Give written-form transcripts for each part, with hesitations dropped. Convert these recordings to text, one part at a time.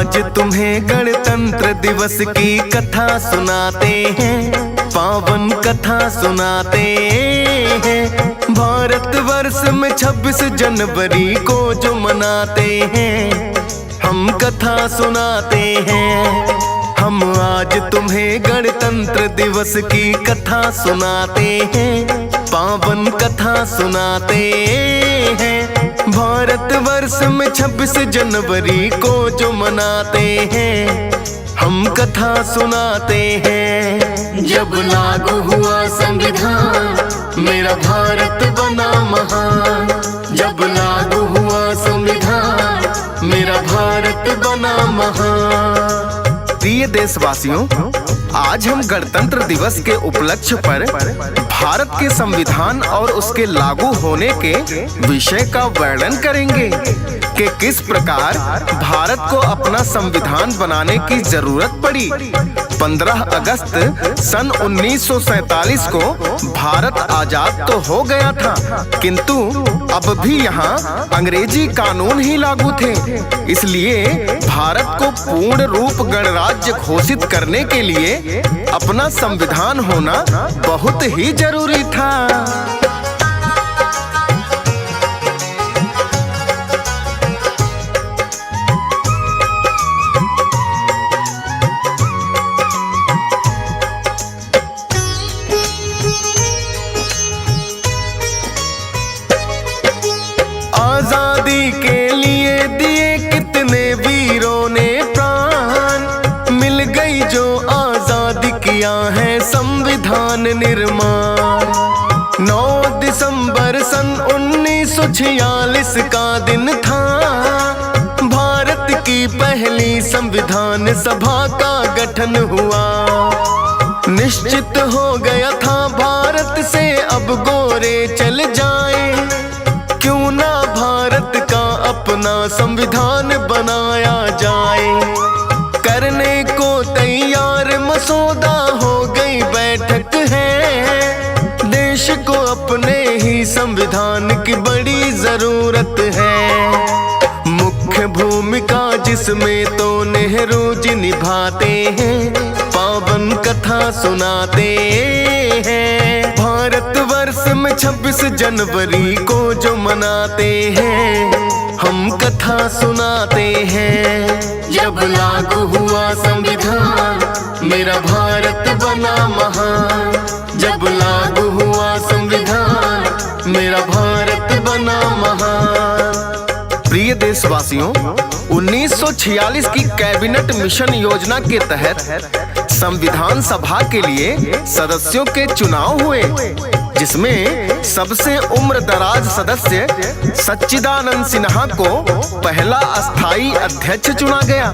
आज तुम्हें गणतंत्र दिवस की कथा सुनाते हैं, पावन कथा सुनाते हैं। भारतवर्ष में 26 जनवरी को जो मनाते हैं, हम कथा सुनाते हैं। हम आज तुम्हें गणतंत्र दिवस की कथा सुनाते हैं, पावन कथा सुनाते हैं। भारतवर्ष में 26 जनवरी को जो मनाते हैं, हम कथा सुनाते हैं। जब लागू हुआ संविधान, मेरा भारत बना महान। जब लागू हुआ संविधान, मेरा भारत बना महान। प्रिय देशवासियों, आज हम गणतंत्र दिवस के उपलक्ष्य पर भारत के संविधान और उसके लागू होने के विषय का वर्णन करेंगे कि किस प्रकार भारत को अपना संविधान बनाने की जरूरत पड़ी। 15 अगस्त सन 1947 को भारत आजाद तो हो गया था, किंतु अब भी यहाँ अंग्रेजी कानून ही लागू थे। इसलिए भारत को पूर्ण रूप गणराज्य घोषित करने के लिए अपना संविधान होना बहुत ही जरूरी था। आजादी के लिए दिए कितने वीरों ने प्राण, मिल गई जो आजादी किया है संविधान निर्माण। 9 दिसंबर सन 1946 का दिन था, भारत की पहली संविधान सभा का गठन हुआ। निश्चित हो गया था भारत से अब गोरे चल जाए, क्यों ना भारत का अपना संविधान बनाया जाए। करने को तैयार मसौदा हो गई बैठक है, देश को अपने ही संविधान की बड़ी जरूरत है। मुख्य भूमिका जिसमें तो नेहरू जी निभाते हैं, पावन कथा सुनाते हैं। भारतवर्ष में 26 जनवरी को जो मनाते हैं, हम कथा सुनाते हैं। जब लागू हुआ संविधान, मेरा भारत बना महान। जब लागू हुआ संविधान, मेरा भारत बना महान। प्रिय देशवासियों, 1946 की कैबिनेट मिशन योजना के तहत संविधान सभा के लिए सदस्यों के चुनाव हुए, जिसमें सबसे उम्र दराज सदस्य सच्चिदानंद सिन्हा को पहला अस्थायी अध्यक्ष चुना गया।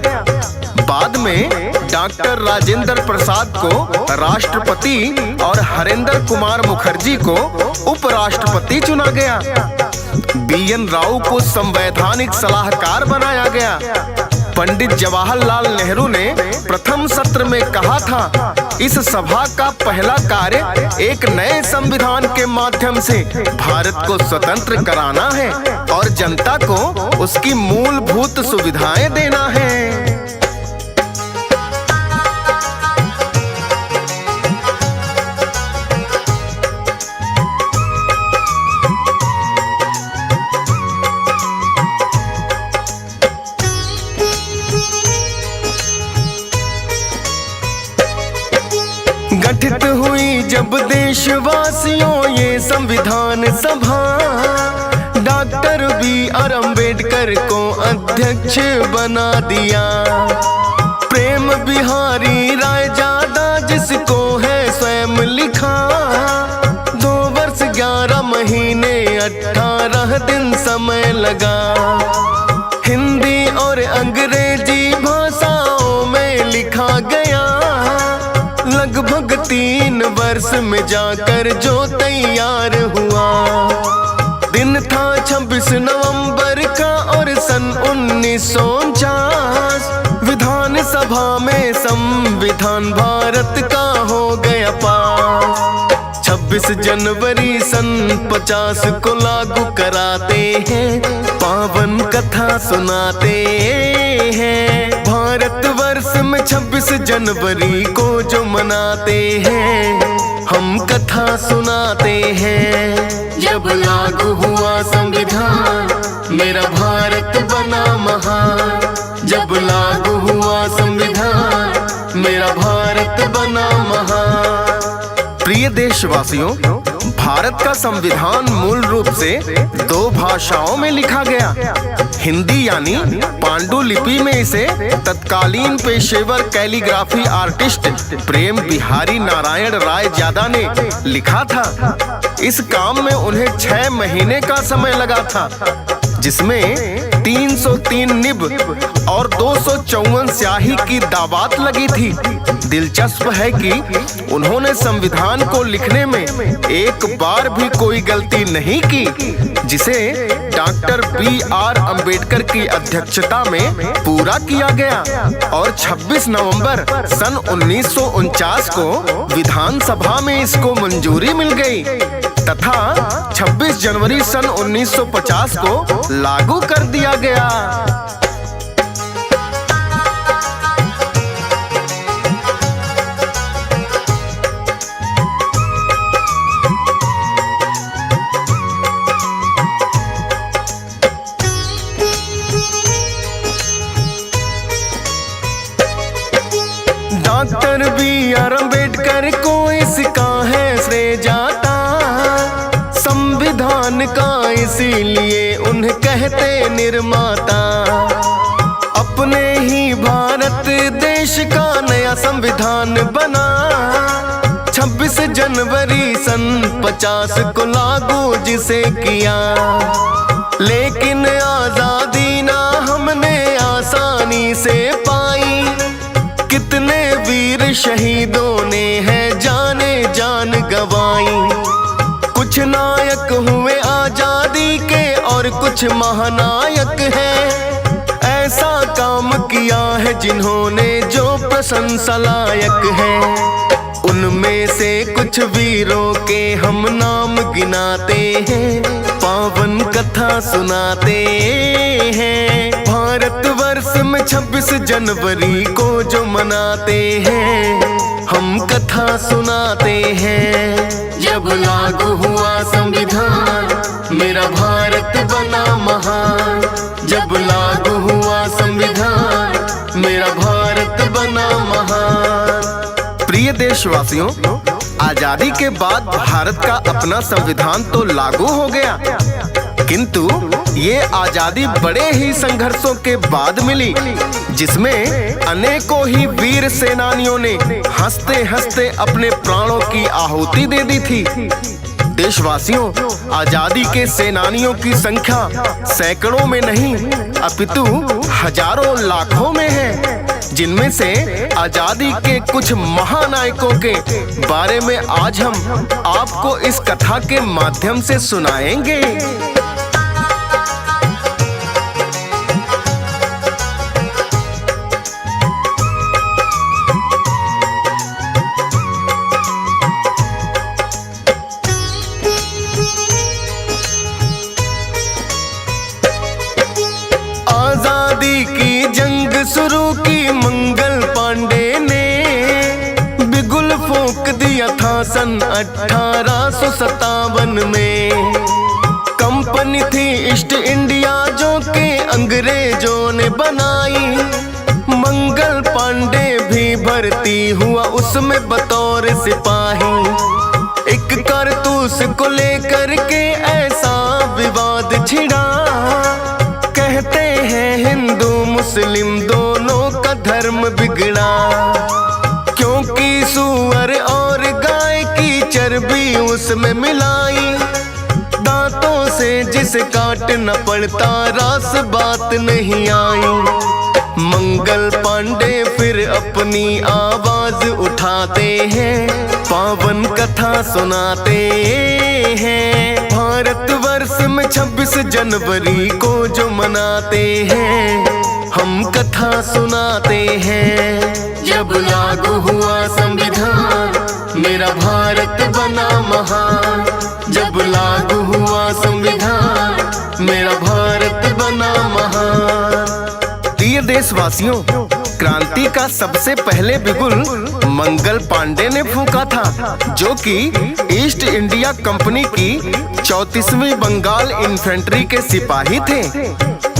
बाद में डॉक्टर राजेंद्र प्रसाद को राष्ट्रपति और हरेंद्र कुमार मुखर्जी को उपराष्ट्रपति चुना गया। BN राव को संवैधानिक सलाहकार बनाया गया। पंडित जवाहरलाल नेहरू ने प्रथम सत्र में कहा था, इस सभा का पहला कार्य एक नए संविधान के माध्यम से भारत को स्वतंत्र कराना है और जनता को उसकी मूलभूत सुविधाएं देना है। गठित हुई जब देशवासियों ये संविधान सभा, डॉक्टर BR अम्बेडकर को अध्यक्ष बना दिया। प्रेम बिहारी राय जादा जिसको है स्वयं लिखा, 2 वर्ष 11 महीने 18 दिन समय लगा। हिंदी और अंग्रेजी भाषाओं में लिखा गया, लगभग 3 वर्ष में जाकर जो तैयार हुआ। दिन था 26 नवंबर का और सन 1949, विधानसभा में संविधान भारत का हो गया पास। 26 जनवरी सन 50 को लागू कराते हैं, पावन कथा सुनाते हैं। भारतवर्ष में 26 जनवरी को जो मनाते हैं, हम कथा सुनाते हैं। जब लागू हुआ संविधान, मेरा भारत बना महान। जब लागू हुआ संविधान, मेरा भारत बना महान। प्रिय देशवासियों, भारत का संविधान मूल रूप से 2 भाषाओं में लिखा गया। हिंदी यानी पांडुलिपि में इसे तत्कालीन पेशेवर कैलीग्राफी आर्टिस्ट प्रेम बिहारी नारायण राय ज्यादा ने लिखा था। इस काम में उन्हें 6 महीने का समय लगा था, जिसमें 303 निब और 254 स्याही की दावात लगी थी। दिलचस्प है कि उन्होंने संविधान को लिखने में एक बार भी कोई गलती नहीं की, जिसे डॉक्टर BR अम्बेडकर की अध्यक्षता में पूरा किया गया और 26 नवंबर सन 1949 को विधानसभा में इसको मंजूरी मिल गई तथा 26 जनवरी सन 1950 को लागू कर दिया गया। डॉक्टर BR अम्बेडकर को इसका है श्रेय जाता, संविधान का इसीलिए उन्हें कहते निर्माता। अपने ही भारत देश का नया संविधान बना, 26 जनवरी सन 50 को लागू जिसे किया। लेकिन आजादी ना हमने आसानी से पाई, कितने वीर शहीदों ने है जाने जान गवाई। कुछ नायक हुए आजादी के और कुछ महानायक हैं, ऐसा काम किया है जिन्होंने जो प्रशंसा लायक है। उनमें से कुछ वीरों के हम नाम गिनाते हैं, पावन कथा सुनाते हैं। भारतवर्ष में 26 जनवरी को जो मनाते हैं, हम कथा सुनाते हैं। जब लागू हुआ संविधान, मेरा भारत बना महान। जब लागू हुआ संविधान, मेरा भारत बना महान। प्रिय देशवासियों, आजादी के बाद भारत का अपना संविधान तो लागू हो गया, किंतु ये आजादी बड़े ही संघर्षों के बाद मिली, जिसमें अनेकों ही वीर सेनानियों ने हंसते हंसते अपने प्राणों की आहुति दे दी थी। देशवासियों, आजादी के सेनानियों की संख्या सैकड़ों में नहीं अपितु हजारों लाखों में है, जिनमें से आजादी के कुछ महानायकों के बारे में आज हम आपको इस कथा के माध्यम से सुनाएंगे। आजादी की जंग शुरू की मंगल पांडे ने, बिगुल फूंक दिया था सन 1857 में। कंपनी थी ईस्ट इंडिया जो के अंग्रेजों ने बनाई, मंगल पांडे भी भर्ती हुआ उसमें बतौर सिपाही। एक कारतूस को लेकर के ऐसा विवाद छिड़ा, कहते हैं हिंदू मुस्लिम दोनों का धर्म बिगड़ा, क्योंकि सुअर और गाय की चर्बी उसमें मिलाई। दांतों से जिसे काटना पड़ता रास बात नहीं आई। मंगल पांडे फिर अपनी आवाज उठाते हैं, पावन कथा सुनाते हैं। भारतवर्ष में 26 जनवरी को जो मनाते हैं, हम कथा सुनाते हैं। जब लागू हुआ संविधान, मेरा भारत बना महान। जब लागू हुआ संविधान, मेरा भारत बना महान। प्रिय देशवासियों, क्रांति का सबसे पहले बिगुल मंगल पांडे ने फूंका था, जो कि ईस्ट इंडिया कंपनी की 34वीं बंगाल इन्फेंट्री के सिपाही थे।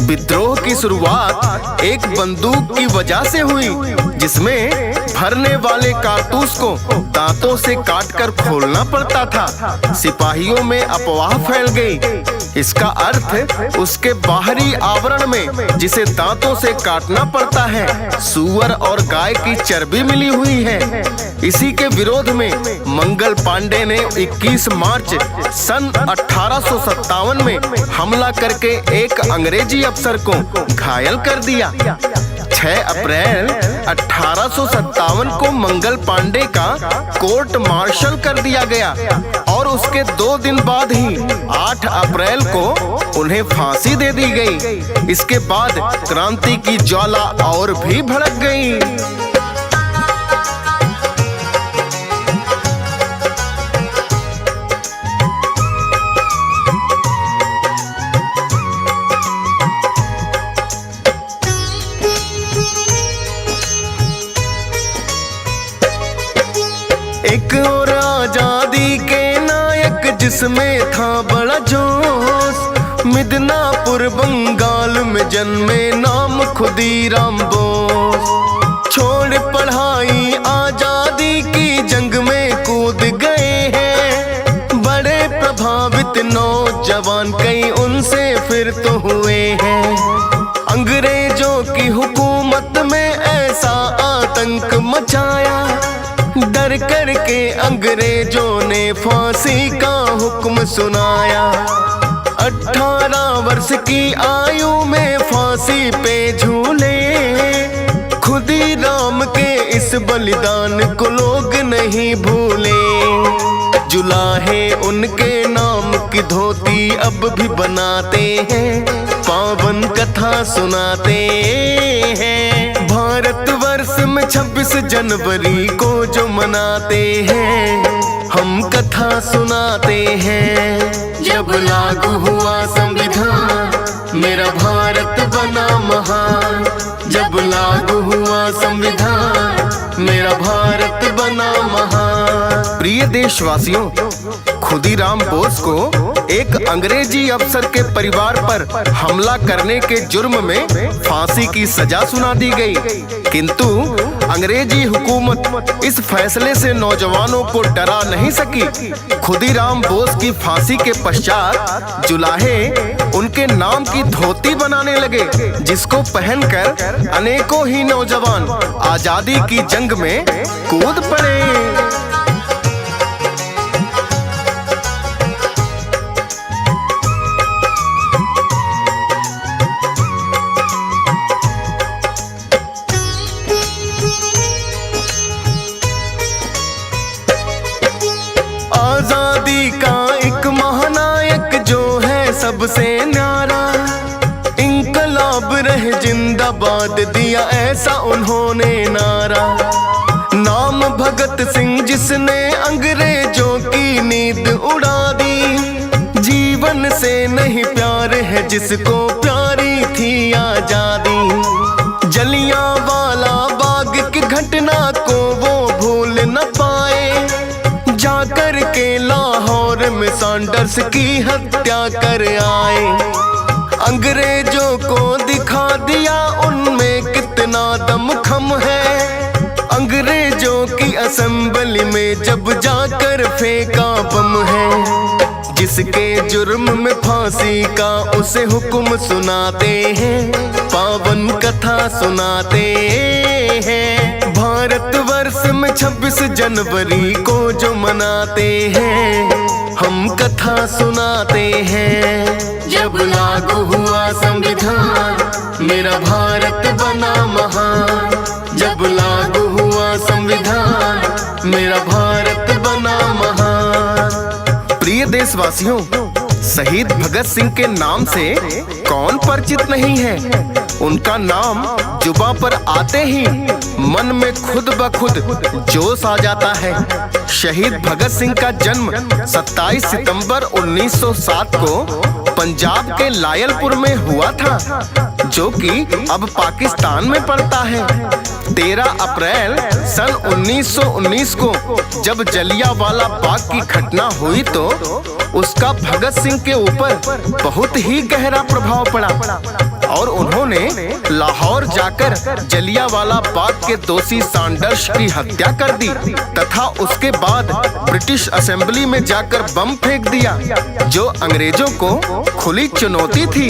विद्रोह की शुरुआत एक बंदूक की वजह से हुई, जिसमें भरने वाले कारतूस को दांतों से काटकर खोलना पड़ता था। सिपाहियों में अफवाह फैल गई। इसका अर्थ उसके बाहरी आवरण में, जिसे दांतों से काटना पड़ता है, सूअर और गाय की चर्बी मिली हुई है। इसी के विरोध में मंगल पांडे ने 21 मार्च सन 1857 में हमला करके एक अंग्रेजी अफसर को घायल कर दिया। 6 अप्रैल 1857 को मंगल पांडे का कोर्ट मार्शल कर दिया गया और उसके 2 दिन बाद ही 8 अप्रैल को उन्हें फांसी दे दी गई। इसके बाद क्रांति की ज्वाला और भी भड़क गई। एक और आजादी के नायक जिसमें था बड़ा जोश, मिदनापुर बंगाल में जन्मे, नाम खुदीराम बोस। छोड़ पढ़ाई आजादी की जंग में कूद गए हैं, बड़े प्रभावित नौजवान कई उनसे फिर तो हुए हैं। अंग्रेजों की हुकूमत में ऐसा आतंक मचाया, डर करके अंग्रेजों ने फांसी का हुक्म सुनाया। 18 वर्ष की आयु में फांसी पे झूले, खुदीराम के इस बलिदान को लोग नहीं भूले। जुलाहे उनके नाम की धोती अब भी बनाते हैं, पावन कथा सुनाते हैं। भारतवर्ष में 26 जनवरी को जो मनाते हैं, हम कथा सुनाते हैं। जब लागू हुआ संविधान, मेरा भारत बना महान। जब लागू हुआ संविधान, मेरा भारत बना महान। प्रिय देशवासियों, खुदीराम बोस को एक अंग्रेजी अफसर के परिवार पर हमला करने के जुर्म में फांसी की सजा सुना दी गई, किंतु अंग्रेजी हुकूमत इस फैसले से नौजवानों को डरा नहीं सकी। खुदीराम बोस की फांसी के पश्चात जुलाहे उनके नाम की धोती बनाने लगे, जिसको पहनकर अनेकों ही नौजवान आजादी की जंग में कूद पड़े। आजादी का एक महानायक जो है सबसे न्यारा, इंकलाब रहे जिंदाबाद दिया ऐसा उन्होंने नारा। नाम भगत सिंह जिसने अंग्रेजों की नींद उड़ा दी, जीवन से नहीं प्यार है जिसको प्यारी थी आजादी। जलियांवाला बाग की घटना को वो भूल न पाए, जाकर के लाहौर में सैंडर्स की हत्या कर आए। अंग्रेजों को दिखा दिया उनमें कितना दमखम है, अंग्रेजों की असेंबली में जब जाकर फेंका बम है। जिसके जुर्म में फांसी का उसे हुक्म सुनाते हैं, पावन कथा सुनाते हैं। भारतवर्ष में 26 जनवरी को जो मनाते हैं, हम कथा सुनाते हैं। जब लागू हुआ संविधान, मेरा भारत बना महान। जब लागू हुआ संविधान, मेरा भारत बना महान। प्रिय देशवासियों, शहीद भगत सिंह के नाम से कौन परिचित नहीं है। उनका नाम जुबा पर आते ही मन में खुद ब खुद जोश आ जाता है। शहीद भगत सिंह का जन्म 27 सितंबर 1907 को पंजाब के लायलपुर में हुआ था, जो कि अब पाकिस्तान में पड़ता है। 13 अप्रैल सन 1919 को जब जलियांवाला बाग की घटना हुई तो उसका भगत सिंह के ऊपर बहुत ही गहरा प्रभाव पड़ा और उन्होंने लाहौर जाकर जलियांवाला बाग के दोषी सैंडर्स की हत्या कर दी तथा उसके बाद ब्रिटिश असेंबली में जाकर बम फेंक दिया, जो अंग्रेजों को खुली चुनौती थी।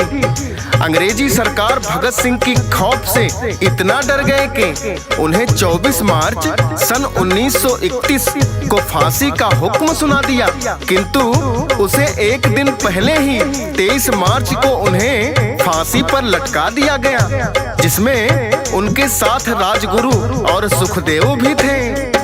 अंग्रेजी सरकार भगत सिंह की खौफ से इतना डर गए कि उन्हें 24 मार्च सन 1931 को फांसी का हुक्म सुना दिया, किंतु उसे एक दिन पहले ही 23 मार्च को उन्हें फांसी पर लटका दिया गया, जिसमें उनके साथ राजगुरु और सुखदेव भी थे।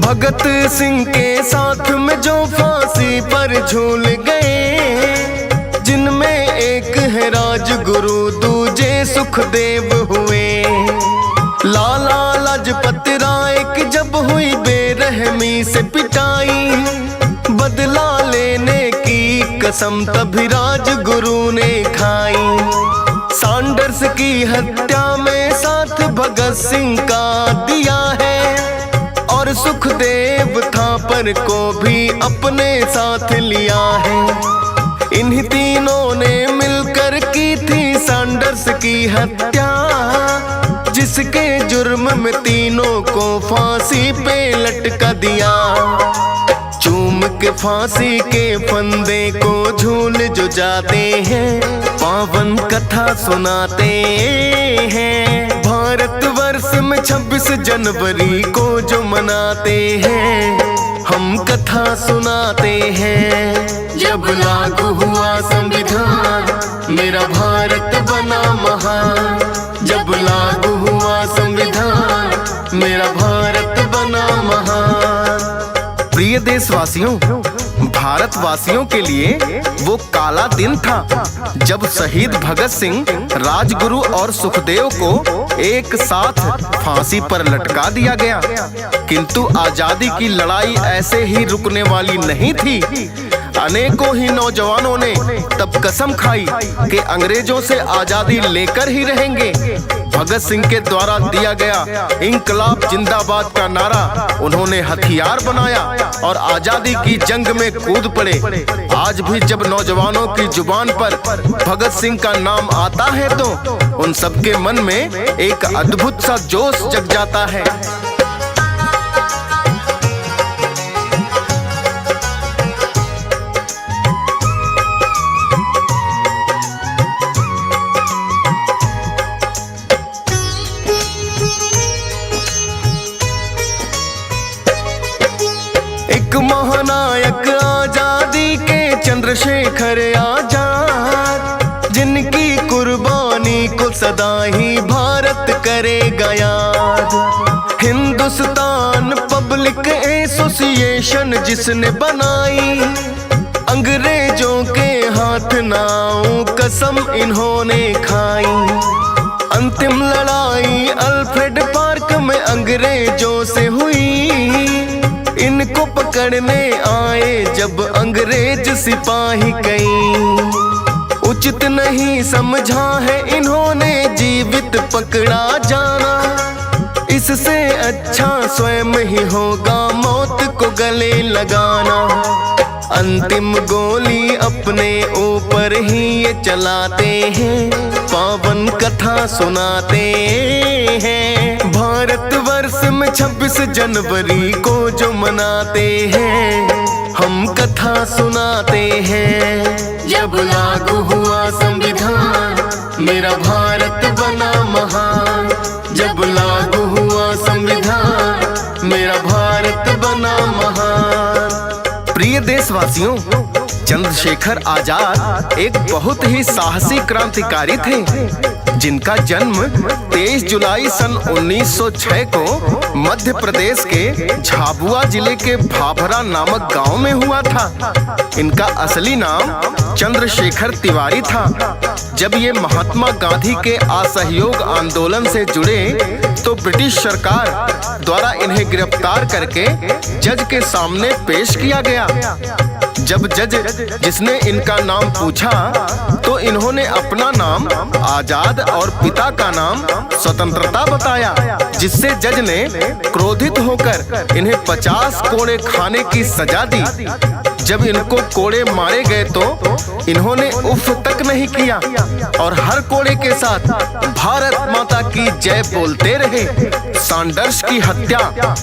भगत सिंह के साथ में जो फांसी पर झूल गए, जिनमें एक है राजगुरु दूजे सुखदेव हुए। लाला लाजपत राय की जब हुई बेरहमी से पिटाई, बदला लेने की कसम तभी राजगुरु ने खाई। सैंडर्स की हत्या में साथ भगत सिंह का दिया है और सुखदेव थापर को भी अपने साथ लिया है। इन्हीं तीनों ने मिलकर की थी सैंडर्स की हत्या, जिसके जुर्म में तीनों को फांसी पे लटका दिया। चूम के फांसी के फंदे को झूल जो जाते हैं, पावन कथा सुनाते हैं। भारतवर्ष में 26 जनवरी को जो मनाते हैं, हम कथा सुनाते हैं। जब लागू हुआ संविधान मेरा भारत बना महान, जब लागू हुआ संविधान मेरा भारत बना महान। प्रिय देशवासियों, भारतवासियों के लिए वो काला दिन था जब शहीद भगत सिंह, राजगुरु और सुखदेव को एक साथ फांसी पर लटका दिया गया, किंतु आजादी की लड़ाई ऐसे ही रुकने वाली नहीं थी। अनेकों ही नौजवानों ने तब कसम खाई कि अंग्रेजों से आजादी लेकर ही रहेंगे। भगत सिंह के द्वारा दिया गया इंकलाब जिंदाबाद का नारा उन्होंने हथियार बनाया और आजादी की जंग में कूद पड़े। आज भी जब नौजवानों की जुबान पर भगत सिंह का नाम आता है तो उन सबके मन में एक अद्भुत सा जोश जग जाता है। एक महानायक आजादी के चंद्रशेखर आजाद, जिनकी कुर्बानी को सदा ही भारत करेगा याद। हिंदुस्तान पब्लिक एसोसिएशन जिसने बनाई, अंग्रेजों के हाथ नाऊ कसम इन्होंने खाई। अंतिम लड़ाई अल्फ्रेड पार्क में अंग्रेजों से हुई, इनको पकड़ने आए जब अंग्रेज सिपाही कई। उचित नहीं समझा है इन्होंने जीवित पकड़ा जाना, इससे अच्छा स्वयं ही होगा मौत को गले लगाना। अंतिम गोली अपने ऊपर ही ये चलाते हैं, पावन कथा सुनाते हैं। भारतवर्ष में 26 जनवरी को जो मनाते हैं, हम कथा सुनाते हैं। जब लागू हुआ संविधान मेरा भारत बना महान, जब लागू हुआ संविधान मेरा भारत बना महान। प्रिय देशवासियों, चंद्रशेखर आजाद एक बहुत ही साहसी क्रांतिकारी थे, जिनका जन्म 23 जुलाई सन 1906 को मध्य प्रदेश के झाबुआ जिले के भाभरा नामक गांव में हुआ था। इनका असली नाम चंद्रशेखर तिवारी था। जब ये महात्मा गांधी के असहयोग आंदोलन से जुड़े तो ब्रिटिश सरकार द्वारा इन्हें गिरफ्तार करके जज के सामने पेश किया गया। जब जज जिसने इनका नाम पूछा तो इन्होंने अपना नाम आजाद और पिता का नाम स्वतंत्रता बताया, जिससे जज ने क्रोधित होकर इन्हें 50 कोड़े खाने की सजा दी। जब इनको कोड़े मारे गए तो इन्होंने उफ तक नहीं किया और हर कोड़े के साथ भारत माता की जय बोलते रहे। सैंडर्स की हत्या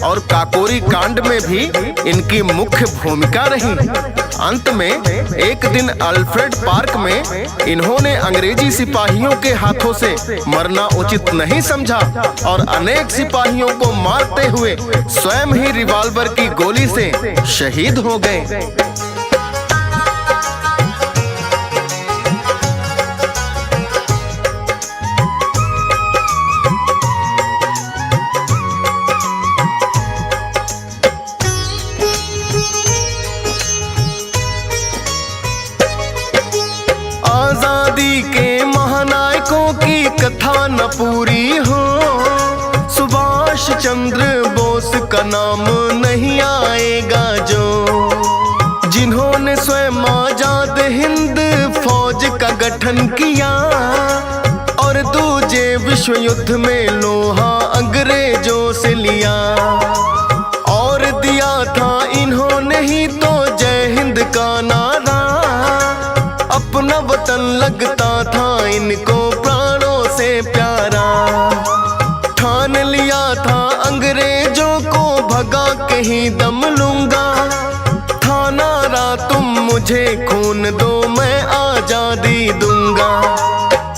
और काकोरी कांड में भी इनकी मुख्य भूमिका रही। अंत में एक दिन अल्फ्रेड पार्क में इन्होंने अंग्रेजी सिपाहियों के हाथों से मरना उचित नहीं समझा और अनेक सिपाहियों को मारते हुए स्वयं ही रिवॉल्वर की गोली से शहीद हो गए। आजादी के महानायकों की कथा न पूरी हो, सुभाष चंद्र बोस का नाम नहीं आएगा जो, जिन्होंने स्वयं आजाद हिंद फौज का गठन किया और दूसरे विश्व युद्ध में लोहा अंग्रेजों से लिया और दिया था इन्होंने ही तो जय हिंद का नारा। अपना वतन लगता था इनको प्राणों से प्यारा। ठान लिया था अंग्रेजों को भगा के ही दम लूंगा। था नारा तुम मुझे खून दो मैं आजादी दूंगा।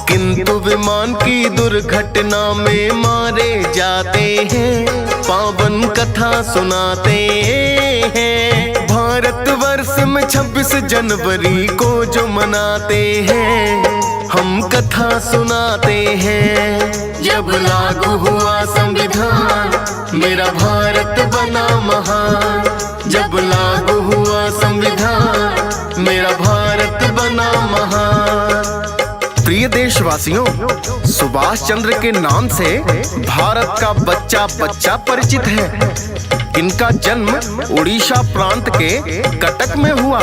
किंतु विमान की दुर्घटना में मारे जाते हैं, पावन कथा सुनाते हैं। भारतवर्ष में 26 जनवरी को जो मनाते हैं, हम कथा सुनाते हैं। जब लागू हुआ संविधान मेरा भारत बना महान। जब लागू हुआ संविधान मेरा भारत बना महान। प्रिय देशवासियों, सुभाष चंद्र के नाम से भारत का बच्चा बच्चा परिचित है। इनका जन्म उड़ीसा प्रांत के कटक में हुआ।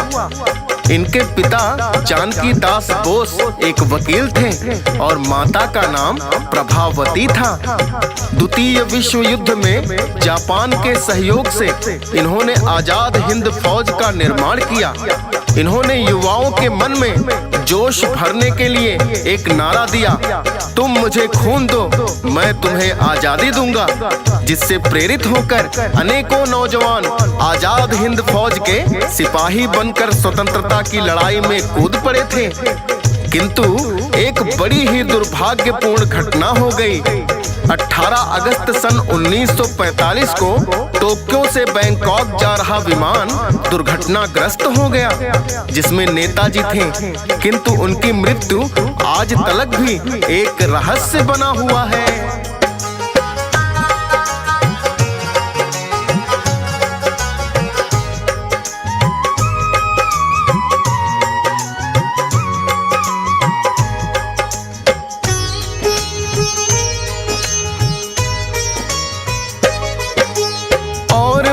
इनके पिता जानकी दास बोस एक वकील थे और माता का नाम प्रभावती था। द्वितीय विश्व युद्ध में जापान के सहयोग से इन्होंने आजाद हिंद फौज का निर्माण किया। इन्होंने युवाओं के मन में जोश भरने के लिए एक नारा दिया, तुम मुझे खून दो मैं तुम्हें आजादी दूंगा, जिससे प्रेरित होकर अनेकों नौजवान आजाद हिंद फौज के सिपाही बनकर स्वतंत्रता की लड़ाई में कूद पड़े थे। किंतु एक बड़ी ही दुर्भाग्यपूर्ण घटना हो गई। 18 अगस्त सन 1945 को टोक्यो से बैंकॉक जा रहा विमान दुर्घटनाग्रस्त हो गया, जिसमें नेताजी थे, किंतु उनकी मृत्यु आज तक भी एक रहस्य बना हुआ है।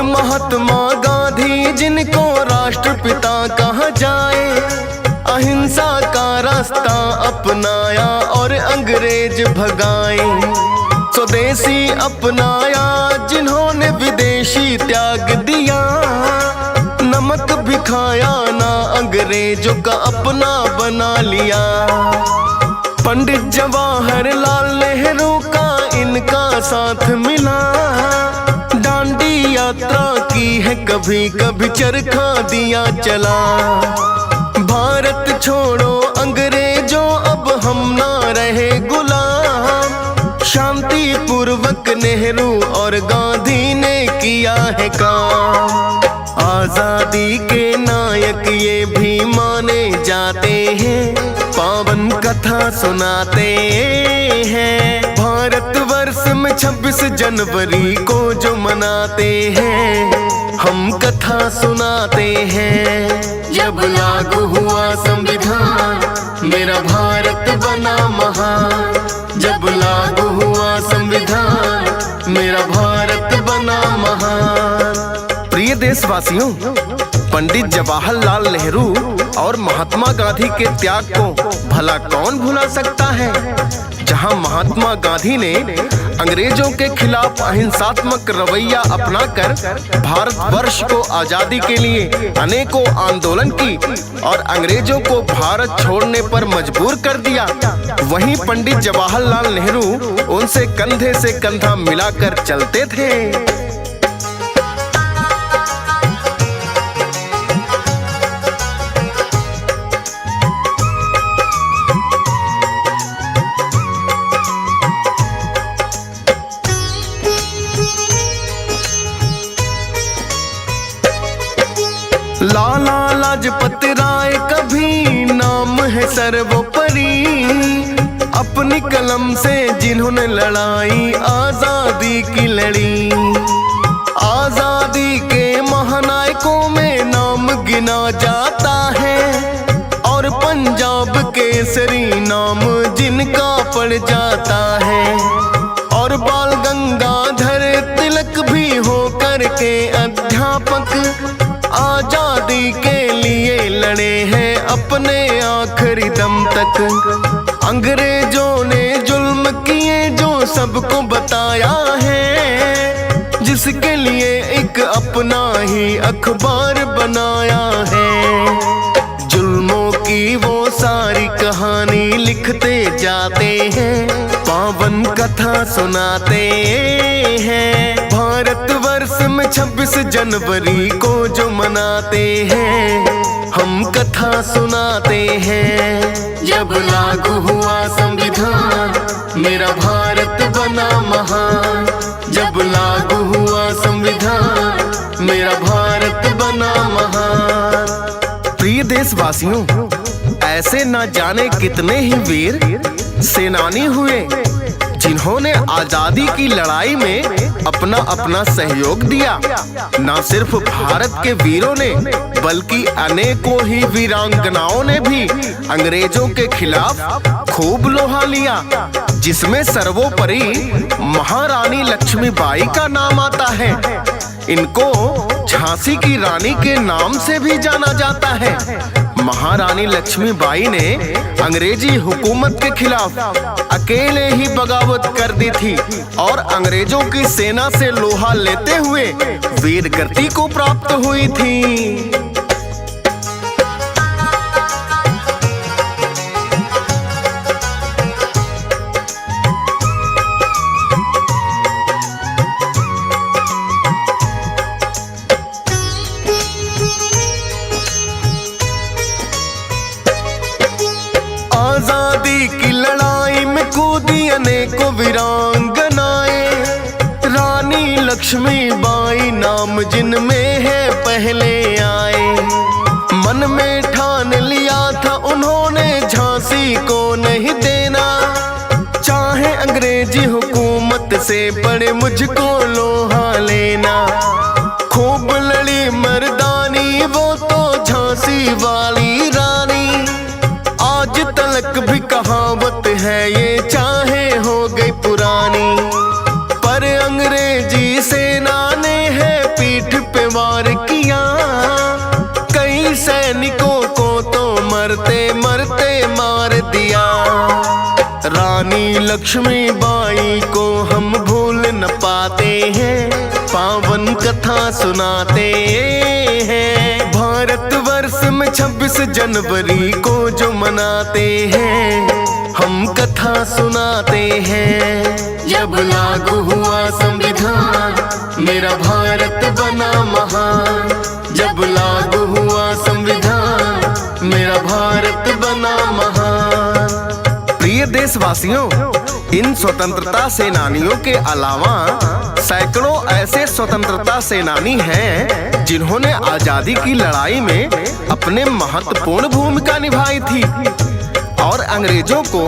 महात्मा गांधी जिनको राष्ट्रपिता कहा जाए, अहिंसा का रास्ता अपनाया और अंग्रेज भगाए। स्वदेशी अपनाया जिन्होंने विदेशी त्याग दिया, नमक भी खाया ना अंग्रेजों का अपना बना लिया। पंडित जवाहरलाल नेहरू का इनका साथ मिला, दांडी यात्रा की है कभी कभी चरखा दिया चला। भारत छोड़ो अंग्रेजों अब हम ना रहे गुलाम, शांति पूर्वक नेहरू और गांधी ने किया है काम। आजादी के नायक नायक ये भी माने जाते हैं, पावन कथा सुनाते हैं। भारतवर्ष में 26 जनवरी को जो मनाते हैं, हम कथा सुनाते हैं। जब लागू हुआ संविधान मेरा भारत बना महान, जब लागू हुआ संविधान मेरा भारत बना महान। प्रिय देशवासियों, पंडित जवाहरलाल नेहरू और महात्मा गांधी के त्याग को भला कौन भुला सकता है। जहां महात्मा गांधी ने अंग्रेजों के खिलाफ अहिंसात्मक रवैया अपनाकर भारतवर्ष को आजादी के लिए अनेकों आंदोलन की और अंग्रेजों को भारत छोड़ने पर मजबूर कर दिया, वहीं पंडित जवाहरलाल नेहरू उनसे कंधे से कंधा मिलाकर चलते थे। लाला लाजपत राय कभी नाम है सर्वोपरि, अपनी कलम से जिन्होंने लड़ाई आजादी की लड़ी। आजादी के महानायकों में नाम गिना जाता है और पंजाब केसरी नाम जिनका पड़ जाता है। और बाल गंगाधर तिलक भी हो करके अध्यापक आजादी के लिए लड़े हैं अपने आखिरी दम तक। अंग्रेजों ने जुल्म किए जो सबको बताया है, जिसके लिए एक अपना ही अखबार बनाया है। जुल्मों की वो सारी कहानी लिखते जाते हैं, पावन कथा सुनाते हैं। भारतवर्ष में 26 जनवरी को जो मनाते हैं, हम कथा सुनाते हैं। जब लागू हुआ संविधान मेरा भारत बना महान, जब लागू हुआ संविधान मेरा भारत बना महान। प्रिय देशवासियों, ऐसे न जाने कितने ही वीर सेनानी हुए जिन्होंने आजादी की लड़ाई में अपना अपना सहयोग दिया। न सिर्फ भारत के वीरों ने बल्कि अनेकों ही वीरांगनाओं ने भी अंग्रेजों के खिलाफ खूब लोहा लिया, जिसमें सर्वोपरि महारानी लक्ष्मीबाई का नाम आता है। इनको झांसी की रानी के नाम से भी जाना जाता है। महारानी लक्ष्मीबाई ने अंग्रेजी हुकूमत के खिलाफ अकेले ही बगावत कर दी थी और अंग्रेजों की सेना से लोहा लेते हुए वीरगति को प्राप्त हुई थी। आजादी की लड़ाई में कूदी अनेकों वीरांगनाएं, रानी लक्ष्मीबाई नाम जिनमें है पहले आए। मन में ठान लिया था उन्होंने झांसी को नहीं देना, चाहे अंग्रेजी हुकूमत से पड़े मुझको लोहा लेना। खूब लड़ी मर्दानी वो तो झांसी वाली रानी, आज तलक भी कहावत है ये चाहे हो गई पुरानी। पर अंग्रेजी सेना ने है पीठ पे वार किया, कई सैनिकों को तो मरते मरते मार दिया। रानी लक्ष्मीबाई को हम भूल न पाते हैं, पावन कथा सुनाते हैं। भारतवर्ष में 26 जनवरी को जो मनाते हैं, हम कथा सुनाते हैं। जब लागू हुआ संविधान मेरा भारत बना महान, जब लागू हुआ संविधान मेरा भारत बना महान। प्रिय देशवासियों, इन स्वतंत्रता सेनानियों के अलावा सैकड़ों ऐसे स्वतंत्रता सेनानी हैं जिन्होंने आजादी की लड़ाई में अपने महत्वपूर्ण भूमिका निभाई थी और अंग्रेजों को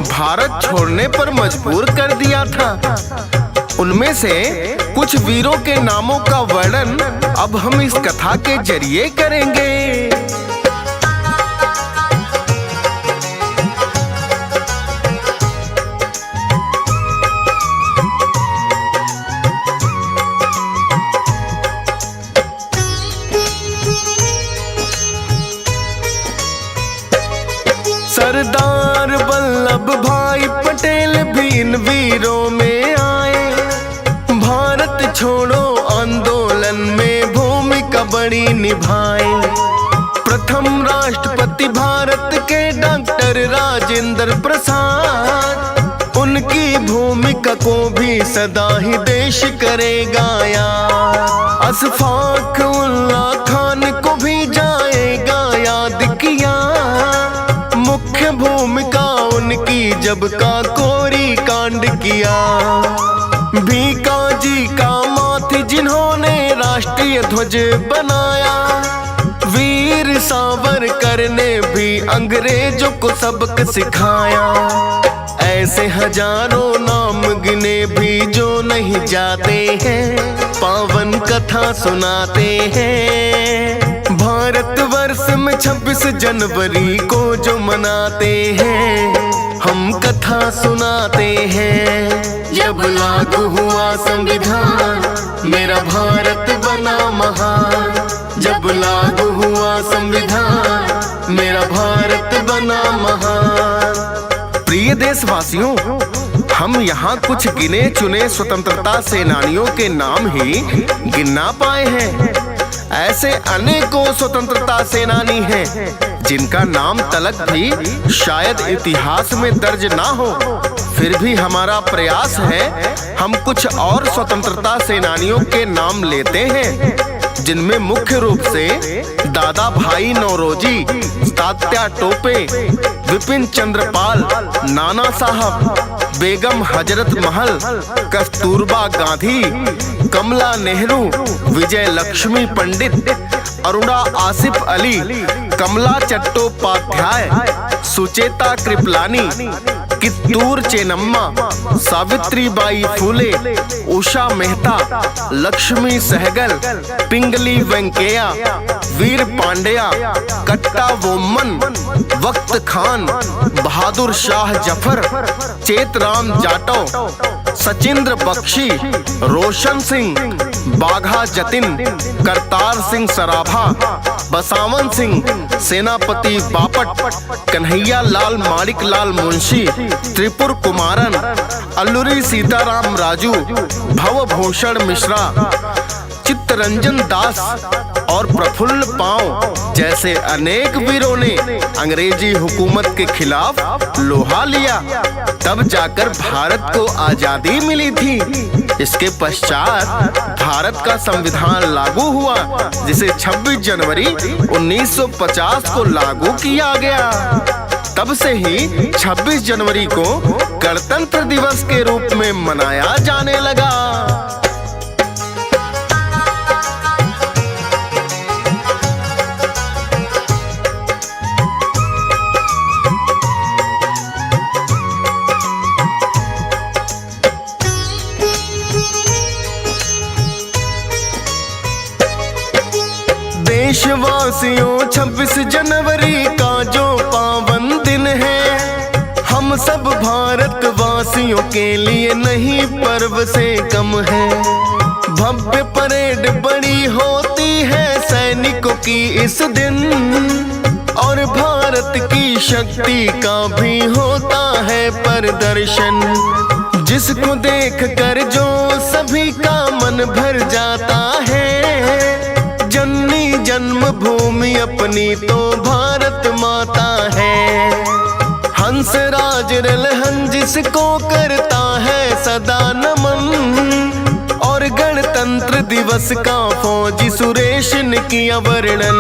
भारत छोड़ने पर मजबूर कर दिया था। उनमें से कुछ वीरों के नामों का वर्णन अब हम इस कथा के जरिए करेंगे। सरदार वल्लभ भाई पटेल भी इन वीरों में आए। भारत छोड़ो आंदोलन में भूमिका बड़ी निभाए। प्रथम राष्ट्रपति भारत के डॉक्टर राजेंद्र प्रसाद, उनकी भूमिका को भी सदा ही देश करेगा याद। अशफाक उल्लाह खान को भी जाएगा याद किया। मुख्य भूमिका उनकी जब काकोरी कांड किया। भीकाजी कामा थे जिन्होंने राष्ट्रीय ध्वज बनाया। वीर सावरकर ने भी अंग्रेजों को सबक सिखाया। ऐसे हजारों नाम गिने भी जो नहीं जाते हैं, पावन कथा सुनाते हैं। भारतवर्ष में 26 जनवरी को जो मनाते हैं, हम कथा सुनाते हैं। जब लागू हुआ संविधान मेरा भारत बना महान। जब लागू हुआ संविधान मेरा भारत बना महान। प्रिय देशवासियों, हम यहाँ कुछ गिने चुने स्वतंत्रता सेनानियों के नाम ही गिनना पाए हैं। ऐसे अनेकों स्वतंत्रता सेनानी हैं जिनका नाम तलक भी शायद इतिहास में दर्ज ना हो। फिर भी हमारा प्रयास है हम कुछ और स्वतंत्रता सेनानियों के नाम लेते हैं, जिनमें मुख्य रूप से दादा भाई नौरोजी, तात्या टोपे, विपिन चंद्र पाल, नाना साहब, बेगम हजरत महल, कस्तूरबा गांधी, कमला नेहरू, विजय लक्ष्मी पंडित, अरुणा आसिफ अली, कमला चट्टोपाध्याय, सुचेता कृपलानी, कित्तूर चेन्नम्मा, सावित्रीबाई फूले, उषा मेहता, लक्ष्मी सहगल, पिंगली वेंकैया, वीर पांड्या, कट्टा वोमन, वक्त खान, बहादुर शाह जफर, चेतराम जाटव, सचिंद्र बख्शी, रोशन सिंह, बाघा जतिन, करतार सिंह सराभा, बसावन सिंह, सेनापति बापट, कन्हैया लाल माणिक लाल मुंशी, त्रिपुर कुमारन, अल्लूरी सीताराम राजू, भवभूषण मिश्रा, चित्तरंजन दास और प्रफुल्ल पांव जैसे अनेक वीरों ने अंग्रेजी हुकूमत के खिलाफ लोहा लिया। तब जाकर भारत को आजादी मिली थी। इसके पश्चात भारत का संविधान लागू हुआ, जिसे 26 जनवरी 1950 को लागू किया गया। तब से ही 26 जनवरी को गणतंत्र दिवस के रूप में मनाया जाने लगा। देशवासियों, 26 जनवरी का जो पावन दिन है, हम सब भारतवासियों के लिए नहीं पर्व से कम है। भव्य परेड बड़ी होती है सैनिकों की इस दिन, और भारत की शक्ति का भी होता है प्रदर्शन, जिसको देख कर जो सभी का मन भर जाता है। जननी जन्मभूमि अपनी तो भारत माता है। हंसराज रलहन जिसको करता है सदा नमन, और गणतंत्र दिवस का फौजी सुरेश ने किया वर्णन।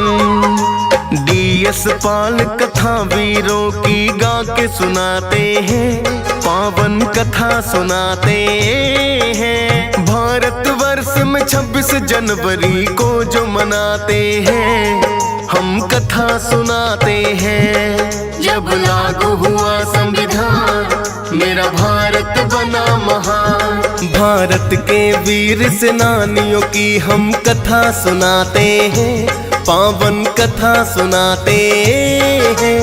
यशपाल कथा वीरों की गा के सुनाते हैं, पावन कथा सुनाते हैं। भारतवर्ष में 26 जनवरी को जो मनाते हैं, हम कथा सुनाते हैं। जब लागू हुआ संविधान, मेरा भारत बना महान। भारत के वीर सेनानियों की हम कथा सुनाते हैं, पावन कथा सुनाते हैं।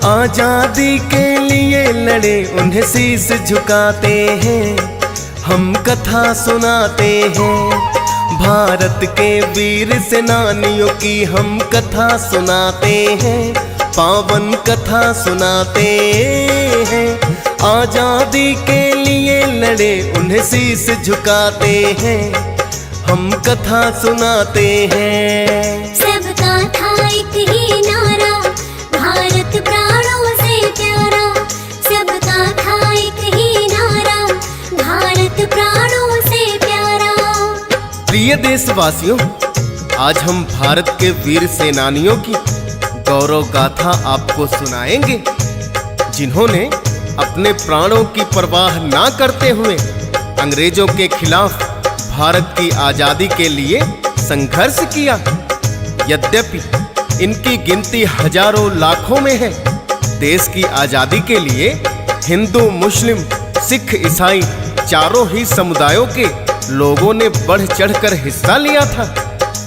आजादी के लिए लड़े उन्हें शीश झुकाते हैं, हम कथा सुनाते हैं। भारत के वीर सेनानियों की हम कथा सुनाते हैं, पावन कथा सुनाते हैं। आजादी के लिए लड़े उन्हें शीश झुकाते हैं, हम कथा सुनाते हैं। सबका था एक ही नारा, भारत प्राणों से प्यारा। सबका था एक ही नारा, भारत प्राणों से प्यारा। प्रिय देशवासियों, आज हम भारत के वीर सेनानियों की गौरव गाथा आपको सुनाएंगे, जिन्होंने अपने प्राणों की परवाह ना करते हुए अंग्रेजों के खिलाफ भारत की आजादी के लिए संघर्ष किया। यद्यपि इनकी गिनती हजारों लाखों में है। देश की आजादी के लिए हिंदू, मुस्लिम, सिख, ईसाई चारों ही समुदायों के लोगों ने बढ़ चढ़कर हिस्सा लिया था।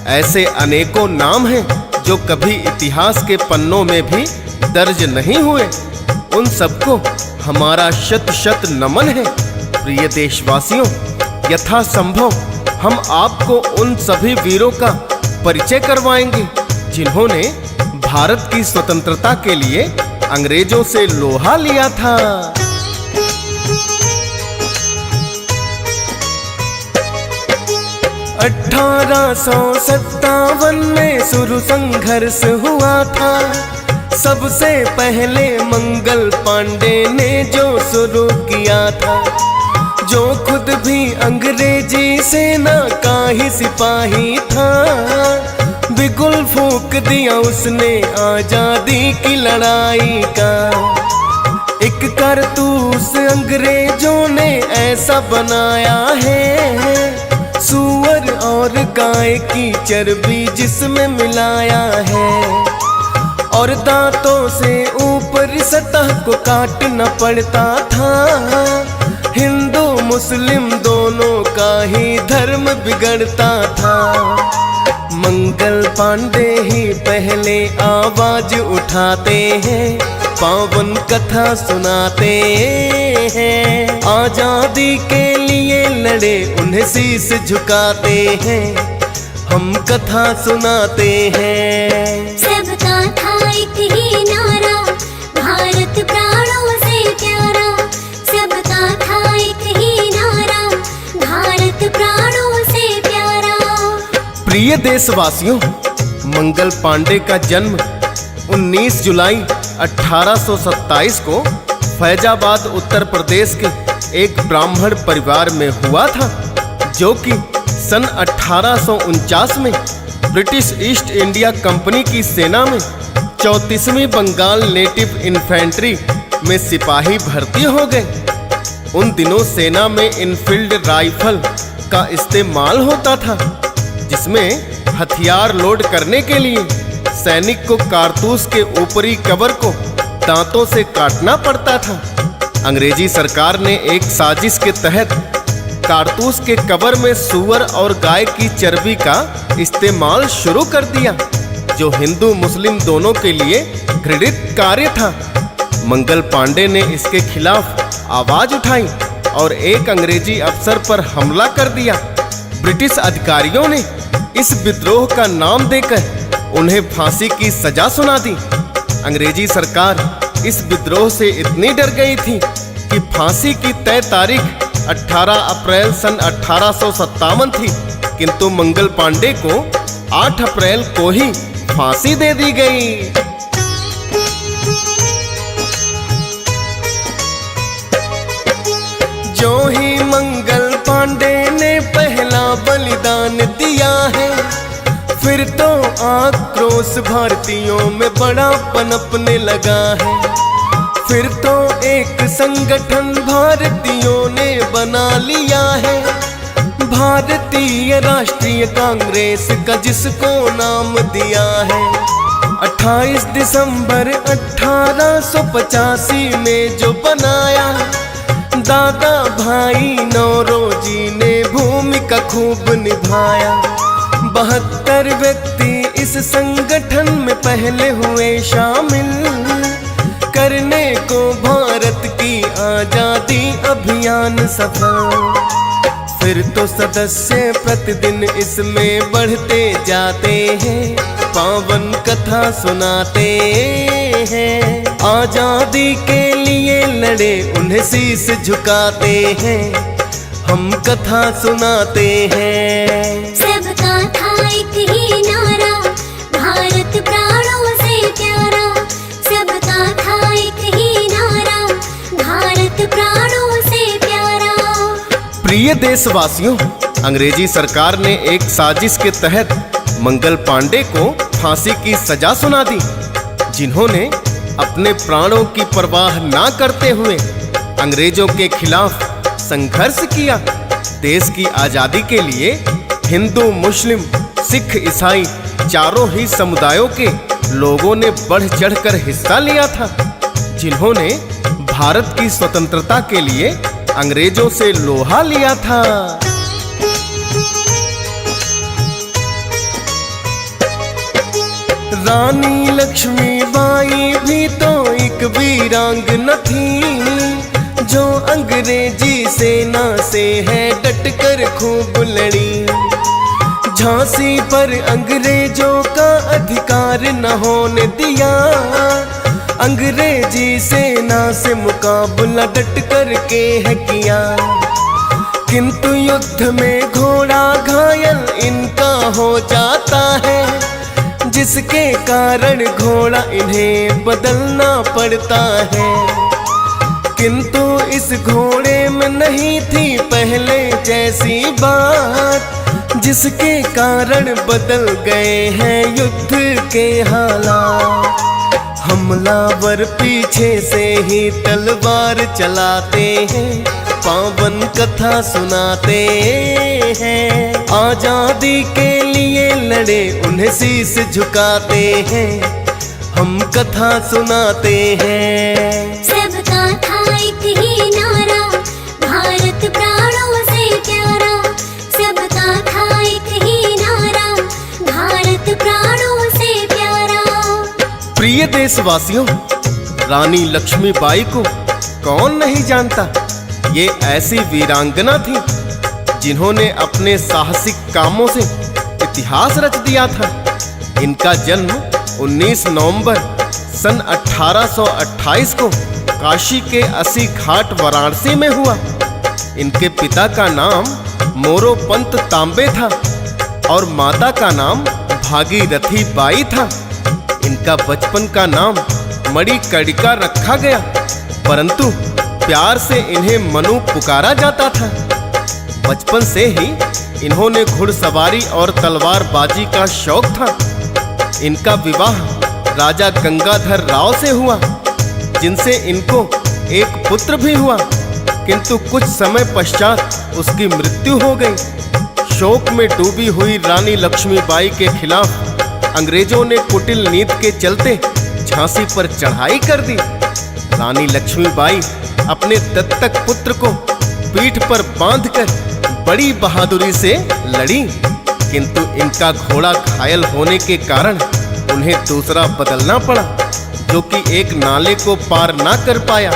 ऐसे अनेकों नाम हैं जो कभी इतिहास के पन्नों में भी दर्ज नहीं हुए। उन सबको हमारा शत शत नमन है। प्रिय देशवासियों, यथासंभव हम आपको उन सभी वीरों का परिचय करवाएंगे, जिन्होंने भारत की स्वतंत्रता के लिए अंग्रेजों से लोहा लिया था। 1857 में शुरू संघर्ष हुआ था। सबसे पहले मंगल पांडे ने जो शुरू किया था, जो खुद भी अंग्रेजी सेना का ही सिपाही था। बिगुल फूंक दिया उसने आजादी की लड़ाई का। एक कारतूस अंग्रेजों ने ऐसा बनाया है, सूअर और गाय की चर्बी जिसमें मिलाया है, और दांतों से ऊपर सतह को काटना पड़ता था। हिंदू मुस्लिम दोनों का ही धर्म बिगड़ता था। मंगल पांडे ही पहले आवाज उठाते हैं, पावन कथा सुनाते हैं। आजादी के लिए लड़े उन्हें शीश झुकाते हैं, हम कथा सुनाते हैं। सबका था एक ही नारा, भारत प्राणों से प्यारा। सबका था एक ही नारा, भारत प्राणों से प्यारा। प्रिय देशवासियों, मंगल पांडे का जन्म 19 जुलाई 1827 को फैजाबाद उत्तर प्रदेश के एक ब्राह्मण परिवार में हुआ था, जो कि सन 1849 में ब्रिटिश ईस्ट इंडिया कंपनी की सेना में 34वीं बंगाल नेटिव इन्फेंट्री में सिपाही भर्ती हो गए। उन दिनों सेना में इनफील्ड राइफल का इस्तेमाल होता था, जिसमें हथियार लोड करने के लिए सैनिक को कारतूस के ऊपरी कवर को दांतों से काटना पड़ता था। अंग्रेजी सरकार ने एक साजिश के तहत कारतूस के कवर में सूअर और गाय की चर्बी का इस्तेमाल शुरू कर दिया, जो हिंदू मुस्लिम दोनों के लिए घृणित कार्य था। मंगल पांडे ने इसके खिलाफ आवाज उठाई और एक अंग्रेजी अफसर पर हमला कर दिया। ब्रिटिश अधिकारियों ने इस विद्रोह का नाम देकर उन्हें फांसी की सजा सुना दी। अंग्रेजी सरकार इस विद्रोह से इतनी डर गई थी कि फांसी की तय तारीख 18 अप्रैल सन 1857 थी, किंतु मंगल पांडे को 8 अप्रैल को ही फांसी दे दी गई। जो ही मंगल पांडे ने पहला बलिदान दिया है, फिर तो आक्रोश भारतीयों में बड़ा पनपने लगा है। फिर तो एक संगठन भारतीयों ने बना लिया है, भारतीय राष्ट्रीय कांग्रेस का, जिसको नाम दिया है 28 दिसंबर 1885 में जो बनाया दादा भाई नौरोजी ने भूमिका खूब निभाया। 72 व्यक्ति इस संगठन में पहले हुए शामिल, करने को भारत की आजादी अभियान सफल। फिर तो सदस्य प्रतिदिन इसमें बढ़ते जाते हैं, पावन कथा सुनाते हैं। आजादी के लिए लड़े उन्हें शीश झुकाते हैं, हम कथा सुनाते हैं। सबका था एक ही नारा, भारत प्राणों से प्यारा। सबका था एक ही नारा, भारत प्राणों से प्यारा। प्रिय देशवासियों, अंग्रेजी सरकार ने एक साजिश के तहत मंगल पांडे को फांसी की सजा सुना दी, जिन्होंने अपने प्राणों की परवाह ना करते हुए अंग्रेजों के खिलाफ संघर्ष किया। देश की आजादी के लिए हिंदू, मुस्लिम, सिख, ईसाई चारों ही समुदायों के लोगों ने बढ़ चढ़कर हिस्सा लिया था, जिन्होंने भारत की स्वतंत्रता के लिए अंग्रेजों से लोहा लिया था। रानी लक्ष्मीबाई भी तो एक वीरांगना थी, जो अंग्रेजी सेना से है डटकर खूब लड़ी। झांसी पर अंग्रेजों का अधिकार न होने दिया, अंग्रेजी सेना से मुकाबला डट कर के है किया। किंतु युद्ध में घोड़ा घायल इनका हो जाता है, जिसके कारण घोड़ा इन्हें बदलना पड़ता है। किंतु इस घोड़े में नहीं थी पहले जैसी बात, जिसके कारण बदल गए हैं युद्ध के हालात। हमलावर पीछे से ही तलवार चलाते हैं, पावन कथा सुनाते हैं। आजादी के लिए लड़े उन्हें शीश झुकाते हैं, हम कथा सुनाते हैं। सबका था एक ही नारा, भारत प्राणों से प्यारा। सबका था एक ही नारा, भारत प्राणों से प्यारा। प्रिय देशवासियों, रानी लक्ष्मीबाई को कौन नहीं जानता। ये ऐसी वीरांगना थी जिन्होंने अपने साहसिक कामों से इतिहास रच दिया था। इनका जन्म 19 नवंबर सन 1828 को काशी के अस्सी घाट वाराणसी में हुआ। इनके पिता का नाम मोरोपंत तांबे था और माता का नाम भागीरथी बाई था। इनका बचपन का नाम मणिकर्णिका रखा गया, परंतु प्यार से इन्हें मनु पुकारा जाता था। बचपन से ही इन्होंने घुड़सवारी और तलवारबाजी का शौक था। इनका विवाह राजा गंगाधर राव से हुआ, जिनसे इनको एक पुत्र भी हुआ, किंतु कुछ समय पश्चात उसकी मृत्यु हो गई। शोक में डूबी हुई रानी लक्ष्मीबाई के खिलाफ अंग्रेजों ने कुटिल नीति के चलते झांसी पर चढ़ाई कर दी। रानी लक्ष्मीबाई अपने दत्तक पुत्र को पीठ पर बांधकर बड़ी बहादुरी से लड़ी, किंतु इनका घोड़ा घायल होने के कारण उन्हें दूसरा बदलना पड़ा, जो कि एक नाले को पार ना कर पाया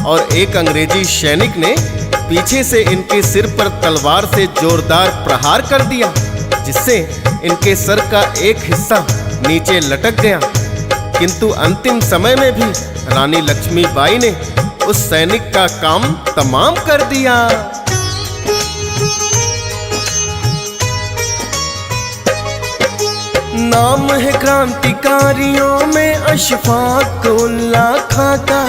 और एक अंग्रेजी सैनिक ने पीछे से इनके सिर पर तलवार से जोरदार प्रहार कर दिया, जिससे इनके सर का एक हिस्सा नीचे लटक गया। किंतु अंतिम समय में भी रानी लक्ष्मीबाई ने उस सैनिक का काम तमाम कर दिया। नाम है क्रांतिकारियों में अशफाक उल्लाह खां का,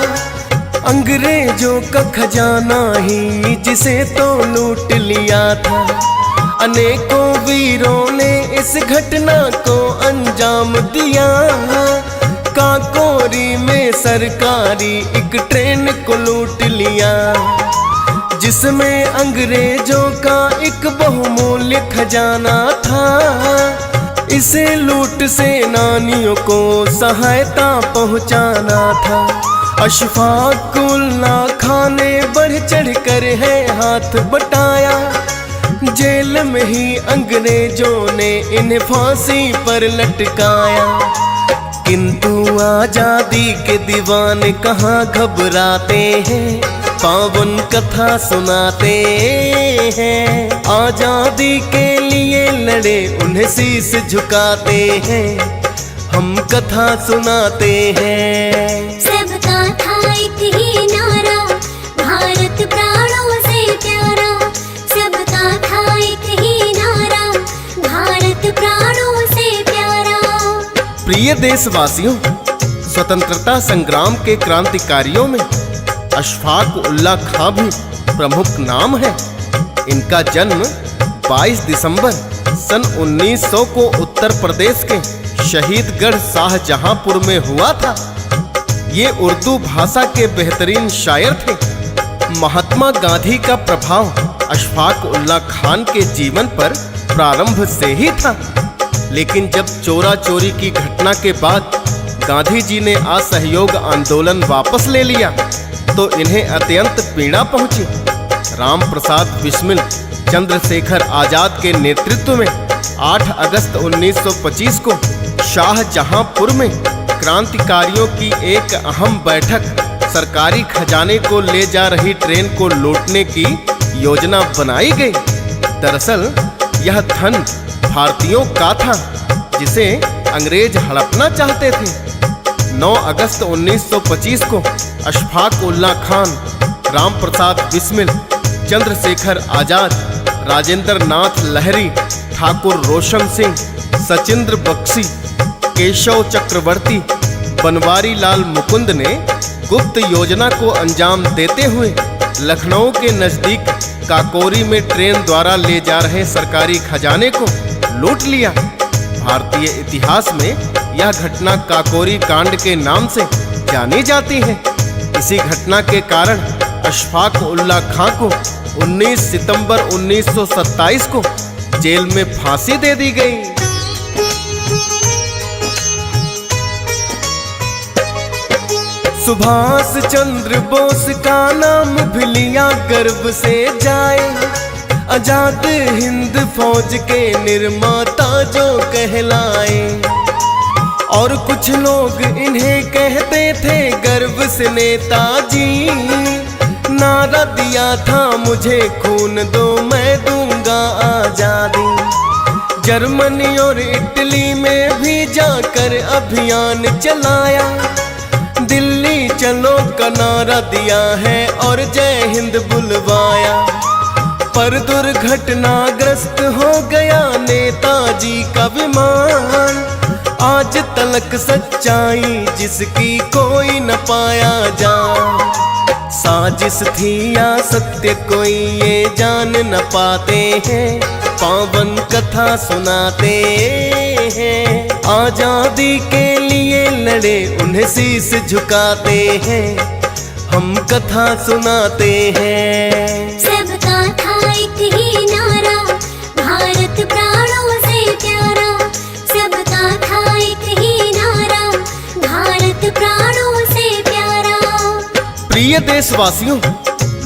अंग्रेजों का खजाना ही जिसे तो लूट लिया था। अनेकों वीरों ने इस घटना को अंजाम दिया। काकोरी में सरकारी एक ट्रेन को लूट लिया, जिसमें अंग्रेजों का एक बहुमूल्य खजाना था। इसे लूट सेनानियों को सहायता पहुंचाना था। अशफाक उल्लाह खान ने बढ़ चढ़ कर है हाथ बटाया। जेल में ही अंग्रेजों ने इन्हें फांसी पर लटकाया। किंतु आजादी के दीवाने कहाँ घबराते हैं, पावन कथा सुनाते हैं। आजादी के लिए लड़े उन्हें शीश झुकाते हैं, हम कथा सुनाते हैं। सबका था एक ही नारा, भारत प्राणों से प्यारा। सबका था एक ही नारा, भारत प्राणों से प्यारा। प्रिय देशवासियों, स्वतंत्रता संग्राम के क्रांतिकारियों में अशफाक उल्लाह खां भी प्रमुख नाम है। इनका जन्म 22 दिसंबर सन 1900 को उत्तर प्रदेश के शहीदगढ़ शाहजहांपुर में हुआ था। ये उर्दू भाषा के बेहतरीन शायर थे। महात्मा गांधी का प्रभाव अशफाक उल्लाह खान के जीवन पर प्रारंभ से ही था, लेकिन जब चोरा चोरी की घटना के बाद गांधी जी ने असहयोग आंदोलन वापस ले लिया तो इन्हें अत्यंत पीड़ा पहुंची। राम प्रसाद बिस्मिल चंद्रशेखर आजाद के नेतृत्व में 8 अगस्त 1925 को शाहजहांपुर में क्रांतिकारियों की एक अहम बैठक सरकारी खजाने को ले जा रही ट्रेन को लूटने की योजना बनाई गई। दरअसल यह धन भारतीयों का था, जिसे अंग्रेज हड़पना चाहते थे। 9 अगस्त 1925 को अशफाक उल्लाह खान, राम प्रसाद बिस्मिल, चंद्रशेखर आजाद, राजेंद्र नाथ लहरी, ठाकुर रोशन सिंह, सचिंद्र बख्शी, केशव चक्रवर्ती, बनवारी लाल मुकुंद ने गुप्त योजना को अंजाम देते हुए लखनऊ के नजदीक काकोरी में ट्रेन द्वारा ले जा रहे सरकारी खजाने को लूट लिया। भारतीय इतिहास में यह घटना काकोरी कांड के नाम से जानी जाती है। इसी घटना के कारण अशफाक उल्लाह खां को 19 सितंबर 1927 को जेल में फांसी दे दी गई। सुभाष चंद्र बोस का नाम भी लिया गर्व से जाए। आजाद हिंद फौज के निर्माता जो कहलाए। और कुछ लोग इन्हें कहते थे गर्व से नेताजी। नारा दिया था मुझे खून दो मैं दूंगा आजादी। जर्मनी और इटली में भी जाकर अभियान चलाया। दिल्ली चलो का नारा दिया है और जय हिंद बुलवाया। पर दुर्घटनाग्रस्त हो गया नेताजी का विमान। आज तलक सच्चाई जिसकी कोई न पाया जान। साजिश थी या सत्य कोई ये जान न पाते हैं। पावन कथा सुनाते हैं। आजादी के लिए लड़े उन्हें शीश झुकाते हैं। हम कथा सुनाते हैं। सबका था एक ही नारा, भारत प्राणों से प्यारा। सबका था एक ही नारा, भारत प्राणों से प्यारा। प्रिय देशवासियों,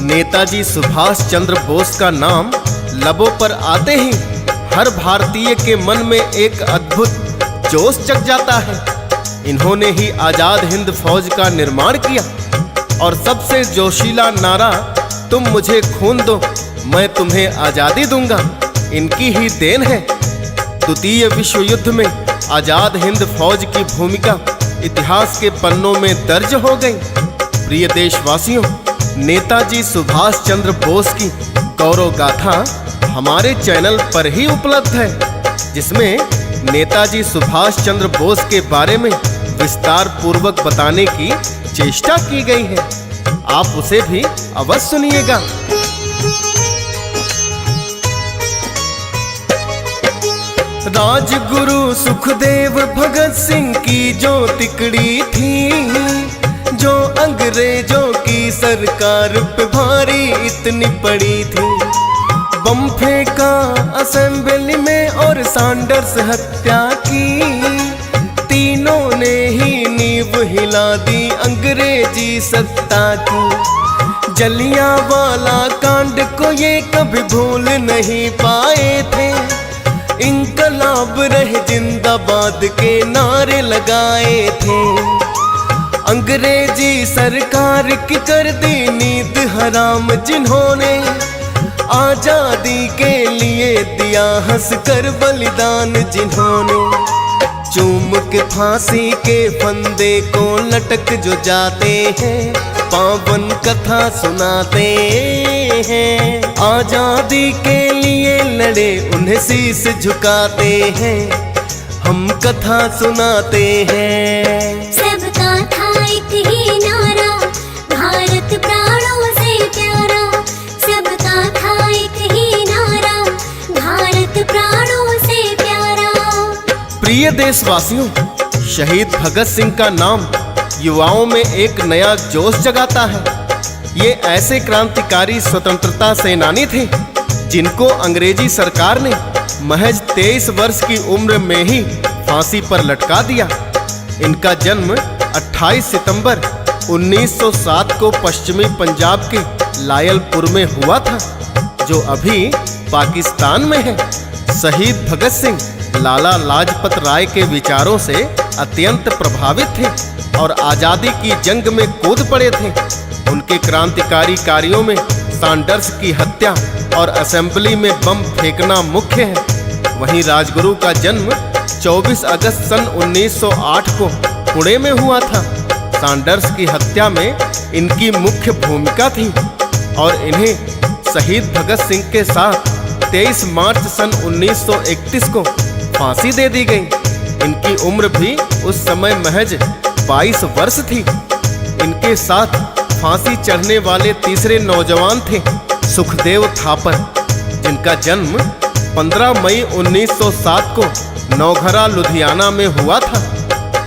नेताजी सुभाष चंद्र बोस का नाम लबों पर आते ही हर भारतीय के मन में एक अद्भुत जोश जग जाता है। इन्होंने ही आजाद हिंद फौज का निर्माण किया और सबसे जोशीला नारा तुम मुझे खून दो मैं तुम्हें आजादी दूंगा इनकी ही देन है। द्वितीय विश्व युद्ध में आजाद हिंद फौज की भूमिका इतिहास के पन्नों में दर्ज हो गई। प्रिय देशवासियों, नेताजी सुभाष चंद्र बोस की गौरव गाथा हमारे चैनल पर ही उपलब्ध है, जिसमें नेताजी सुभाष चंद्र बोस के बारे में विस्तार पूर्वक बताने की चेष्टा की गई है। आप उसे भी अवश्य सुनिएगा। राजगुरु सुखदेव भगत सिंह की जो तिकड़ी थी, जो अंग्रेजों की सरकार पे भारी इतनी पड़ी थी। बम फेंका असेंबली में और सैंडर्स हत्या की, तीनों ने ही नींव हिला दी अंग्रेजी सत्ता की। जलियांवाला कांड को ये कभी भूल नहीं पाए थे, इंकलाब रहे जिंदाबाद के नारे लगाए थे। अंग्रेजी सरकार की कर दी नींद हराम जिन्होंने, आजादी के लिए दिया हंस कर बलिदान जिन्होंने। चूम के फांसी के फंदे को लटक जो जाते हैं, पावन कथा सुनाते हैं। आजादी के लिए लड़े उन्हें शीश झुकाते हैं, हम कथा सुनाते हैं। सबका था एक ही नारा, भारत प्राणों से प्यारा। सबका था एक ही नारा, भारत प्राणों से प्यारा। प्रिय देशवासियों, शहीद भगत सिंह का नाम युवाओं में एक नया जोश जगाता है। ये ऐसे क्रांतिकारी स्वतंत्रता सेनानी थे जिनको अंग्रेजी सरकार ने महज 23 वर्ष की उम्र में ही फांसी पर लटका दिया। इनका जन्म 28 सितंबर 1907 को पश्चिमी पंजाब के लायलपुर में हुआ था, जो अभी पाकिस्तान में है। शहीद भगत सिंह लाला लाजपत राय के विचारों से अत्यंत प्रभावित थे और आजादी की जंग में कूद पड़े थे। उनके क्रांतिकारी कार्यों में सैंडर्स की हत्या और असेंबली में बम फेंकना मुख्य है। वहीं राजगुरु का जन्म 24 अगस्त सन 1908 को पुणे में हुआ था। सैंडर्स की हत्या में इनकी मुख्य भूमिका थी और इन्हें शहीद भगत सिंह के साथ 23 मार्च सन 1931 को फांसी दे दी गई। इनकी उम्र भी उस समय महज 22 वर्ष थी। इनके साथ फांसी चढ़ने वाले तीसरे नौजवान थे सुखदेव थापर, जिनका जन्म 15 मई 1907 को नौघरा लुधियाना में हुआ था।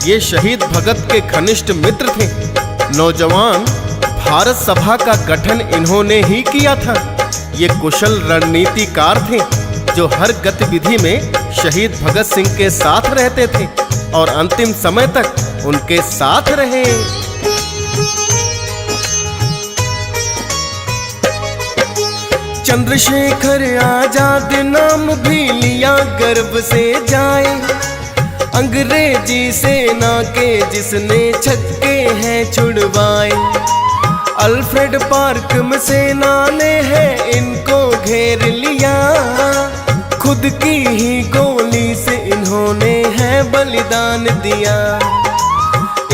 ये शहीद भगत के घनिष्ठ मित्र थे। नौजवान भारत सभा का गठन इन्होंने ही किया था। ये कुशल रणनीतिकार थे जो हर गतिविधि में शहीद भगत सिंह के साथ रहते थे और अंतिम समय तक उनके साथ रहे। चंद्रशेखर आजाद नाम भी लिया गर्व से जाए, अंग्रेजी सेना के जिसने छक्के हैं छुड़वाए। अल्फ्रेड पार्क सेना ने है इनको घेर लिया, खुद की ही गोली से इन्होंने है बलिदान दिया।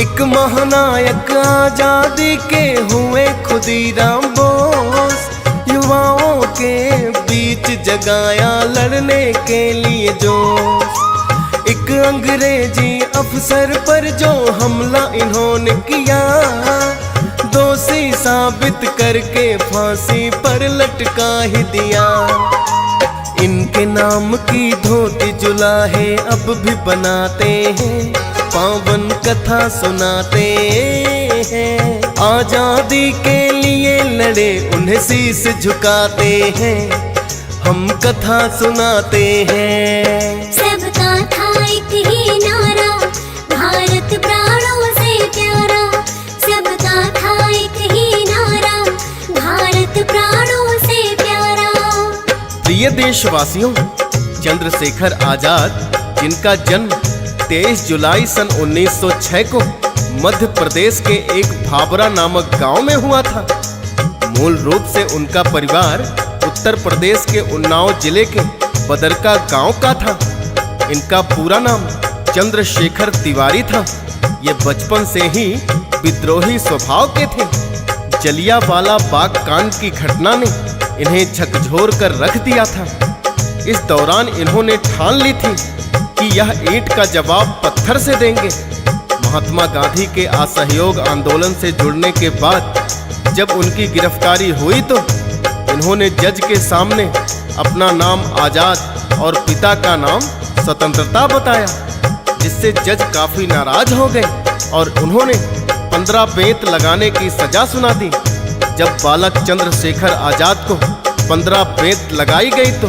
एक महानायक आजादी के हुए खुदीराम बोस, युवाओं के बीच जगाया लड़ने के लिए जोश। एक अंग्रेजी अफसर पर जो हमला इन्होंने किया, दोषी साबित करके फांसी पर लटका ही दिया। इनके नाम की धोती जुलाहे अब भी बनाते हैं, पावन कथा सुनाते हैं। आजादी के लिए लड़े उन्हें शीश झुकाते हैं, हम कथा सुनाते हैं। सबका था एक ही नारा, भारत प्राणों से प्यारा। सबका था एक ही नारा, भारत प्राणों से प्यारा। प्रिय देशवासियों, चंद्रशेखर आजाद, जिनका जन्म 23 जुलाई सन 1906 को मध्य प्रदेश के एक भाबरा नामक गांव में हुआ था। मूल रूप से उनका परिवार उत्तर प्रदेश के उन्नाव जिले के बदरका गांव का था। इनका पूरा नाम चंद्रशेखर तिवारी था। ये बचपन से ही विद्रोही स्वभाव के थे। जलियांवाला बाग कांड की घटना ने इन्हें झकझोर कर रख दिया था। इस दौरान इन्होंने ठान ली थी कि यह ईंट का जवाब पत्थर से देंगे। महात्मा गांधी के असहयोग आंदोलन से जुड़ने के बाद जब उनकी गिरफ्तारी हुई तो इन्होंने जज के सामने अपना नाम आजाद और पिता का नाम स्वतंत्रता बताया, जिससे जज काफी नाराज हो गए और उन्होंने 15 बेंत लगाने की सजा सुना दी। जब बालक चंद्रशेखर आजाद को 15 बेंत लगाई गई तो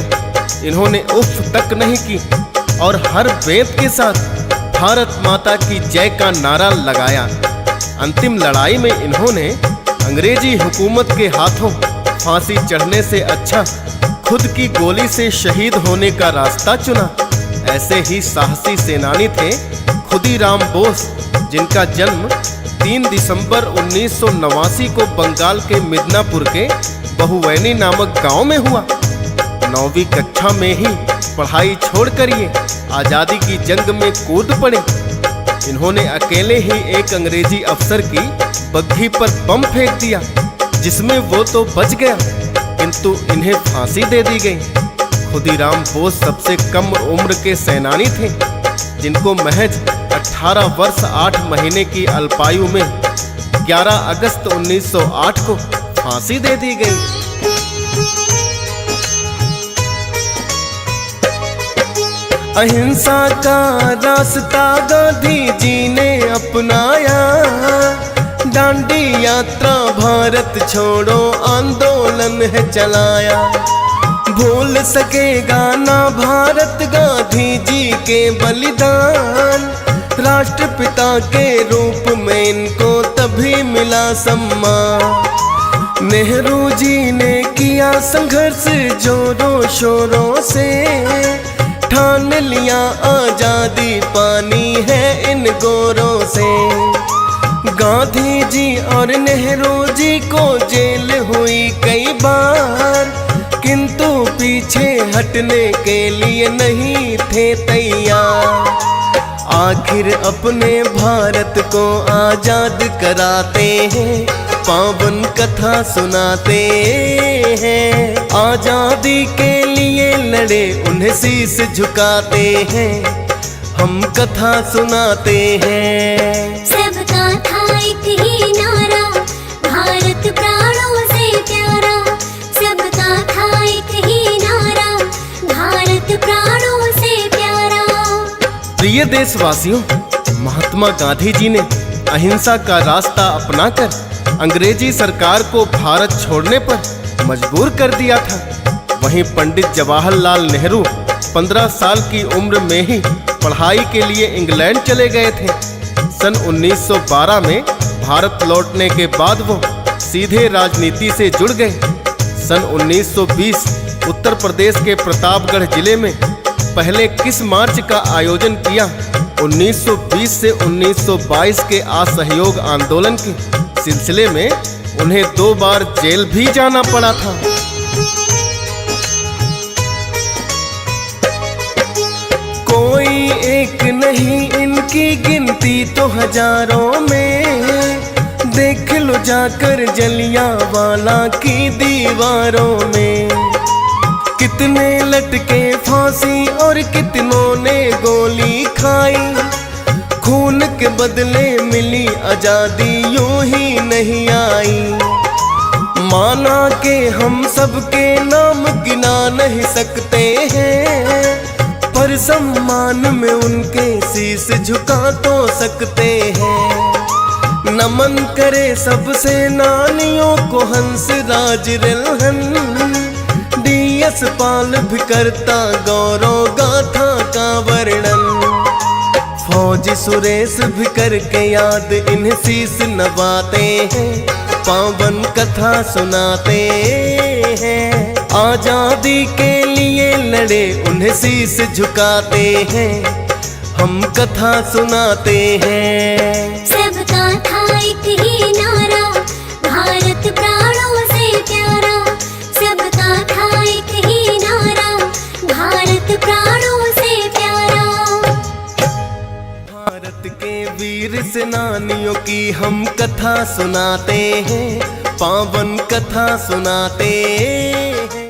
इन्होंने उफ तक नहीं की और हर बेंत के साथ भारत माता की जय का नारा लगाया। अंतिम लड़ाई में इन्होंने अंग्रेजी हुकूमत के हाथों फांसी चढ़ने से अच्छा खुद की गोली से शहीद होने का रास्ता चुना। ऐसे ही साहसी सेनानी थे खुदीराम बोस, जिनका जन्म 3 दिसंबर 1989 को बंगाल के मिदनापुर के बहुवैनी नामक गांव में हुआ। 9वीं कक्षा में ही पढ़ाई छोड़कर ये आज़ादी की जंग में कूद पड़े। इन्होंने अकेले ही एक अंग्रेजी अफसर की बग्घी पर बम फेंक दिया, जिसमें वो तो बच गया किंतु इन्हें फांसी दे दी गई। खुदीराम बोस सबसे कम उम्र के सेनानी थे, जिनको महज 18 वर्ष 8 महीने की अल्पायु में 11 अगस्त 1908 को फांसी दे दी गई। अहिंसा का रास्ता गांधी जी ने अपनाया, दांडी यात्रा भारत छोड़ो आंदोलन है चलाया। भूल सकेगा ना भारत गांधी जी के बलिदान, राष्ट्रपिता के रूप में इनको तभी मिला सम्मान। नेहरू जी ने किया संघर्ष जोरों शोरों से, ठान लिया आजादी पानी है इन गोरों से। गांधी जी और नेहरू जी को जेल हुई कई बार, किंतु पीछे हटने के लिए नहीं थे तैयार। आखिर अपने भारत को आजाद कराते हैं, पावन कथा सुनाते हैं। आजादी के लिए लड़े उन्हें शीश झुकाते हैं, हम कथा सुनाते हैं। सबका था एक ही नारा, भारत प्राणों से प्यारा। सबका था एक ही नारा, भारत प्राणों से प्यारा। प्रिय देशवासियों, महात्मा गांधी जी ने अहिंसा का रास्ता अपनाकर अंग्रेजी सरकार को भारत छोड़ने पर मजबूर कर दिया था। वहीं पंडित जवाहरलाल नेहरू 15 साल की उम्र में ही पढ़ाई के लिए इंग्लैंड चले गए थे। सन 1912 में भारत लौटने के बाद वो सीधे राजनीति से जुड़ गए। सन 1920 उत्तर प्रदेश के प्रतापगढ़ जिले में पहले किस मार्च का आयोजन किया। 1920 से 1922 के असहयोग आंदोलन के सिलसिले में उन्हें 2 बार जेल भी जाना पड़ा था। कोई एक नहीं इनकी गिनती तो हजारों में, देख लो जाकर जलियांवाला की दीवारों में। कितने लटके फांसी और कितनों ने गोली खाई, खून के बदले मिली आजादी यूं ही नहीं आई। माना के हम सबके नाम गिना नहीं सकते हैं, पर सम्मान में उनके शीश झुका तो सकते हैं। नमन करे सब सेनानियों को हंस राज रिलहन, DS पाल भी करता गौरव गाथा का वर्णन। फौज सुरेश भी करके याद इन्हें शीश नवाते हैं, पावन कथा सुनाते हैं। आजादी के लिए लड़े उन्हें शीश झुकाते हैं, हम कथा सुनाते हैं। सबका था एक ही नारा, भारत प्राणों से प्यारा। सबका था एक ही नारा, भारत प्राणों से प्यारा। भारत के वीर सेनानियों की हम कथा सुनाते हैं, पावन कथा सुनाते हैं।